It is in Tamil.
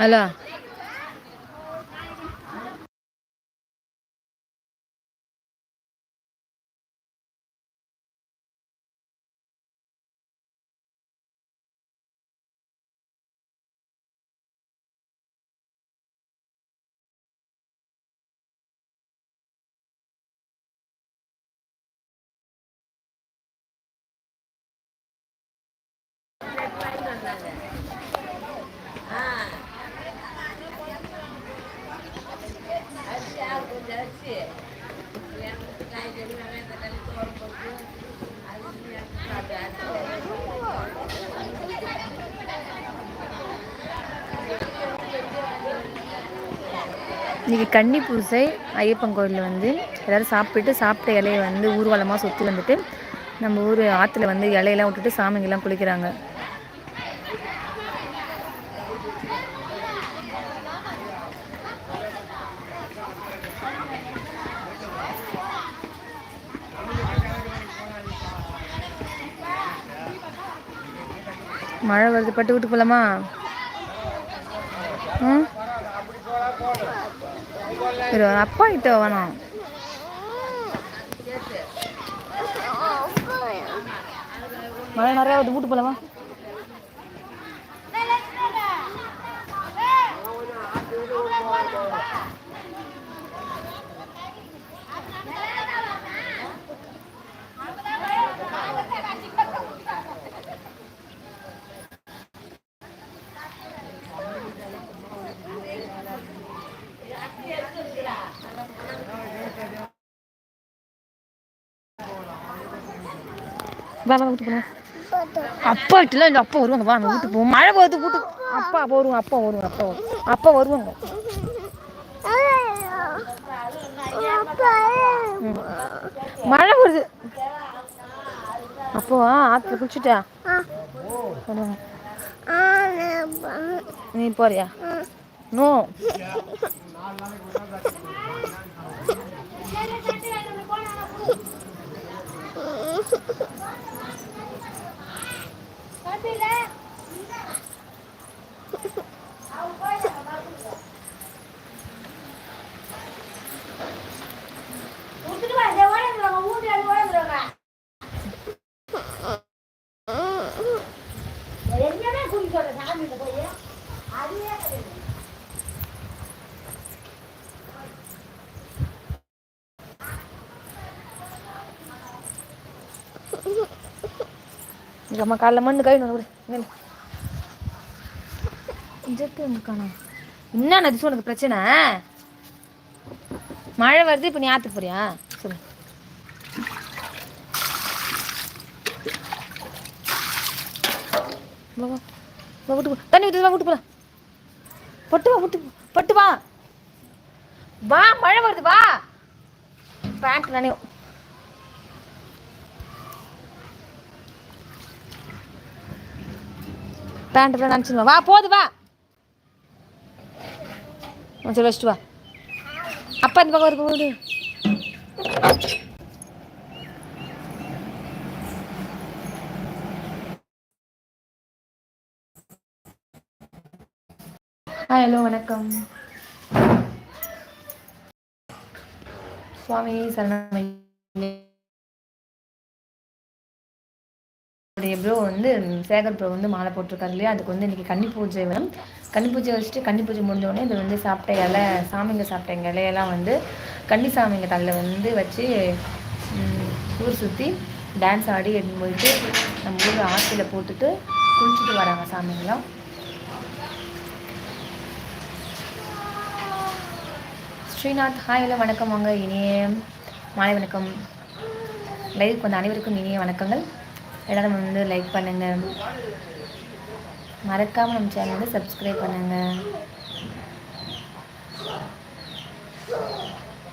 ஹலோ. இன்றைக்கி கன்னி பூசை ஐயப்பன் கோயிலில் வந்து எல்லோரும் சாப்பிட்ட இலையை வந்து ஊர்வலமாக சுற்றி வந்துட்டு நம்ம ஊர் ஆற்றுல வந்து இலையெல்லாம் விட்டுட்டு சாமிங்கெல்லாம் குளிக்கிறாங்க. மழை வருது, பட்டு விட்டு போகலாமா? அப்பா கிட்ட வேணாம். மழை நிறையா வருது, வீட்டு போகலாமா? வா வா வீட்டு போகலாம். அப்பா கிட்டலாம் இல்லை, அப்பா வருவாங்க. வா நம்ம வீட்டுக்கு போவோம். மழை வருது, வீட்டு அப்பா வருவாங்க. அப்பா வருவாங்க. மழை வருது. அப்போ ஆற்றுல குளிச்சுட்டா நீ போறியா? நோ. அம்மா காலைல மண்ணு கை இருக்கானா என்ன நதிச்சு உனக்கு பிரச்சனை? மழை வருது, இப்ப நீ ஆத்துக்கு போறியா? சொல்லு. தண்ணி ஊத்து, வீட்டு போல. பட்டு வா வா, மழை வருது வா. பேண்ட் நினைவு பேண்ட் நினச்சிடுவா. வா போது வா. சரி வச்சுட்டு வா. அப்பா இந்த பக்கம் இருக்கு வீடு. ஹலோ வணக்கம். சுவாமி சரணம். ப்ரோ வந்து சேகர் ப்ரோ வந்து மாலை போட்டிருக்காரு இல்லையா, அதுக்கு வந்து இன்றைக்கி கன்னி பூஜை வேணும். கன்னி பூஜை வச்சுட்டு கன்னி பூஜை முடிஞ்சோடனே இது வந்து சாப்பிட்ட இலை, சாமிங்க சாப்பிட்ட இலையெல்லாம் வந்து கன்னி சாமிங்க தலையில் வந்து வச்சு ஊர் சுற்றி டான்ஸ் ஆடி எடுத்து போயிட்டு நம்ம ஊர் ஆற்றில போட்டுட்டு குளிச்சுட்டு வராங்க சாமிங்கெல்லாம். ஸ்ரீநாத் ஹாய் எல்லாம் வணக்கம். வாங்க, இனிய மாலை வணக்கம். லைவுக்கு வந்த அனைவருக்கும் இனிய வணக்கங்கள். எல்லாரும் வந்து லைக் பண்ணுங்கள், மறக்காமல் நம்ம சேனல் வந்து சப்ஸ்கிரைப் பண்ணுங்கள்.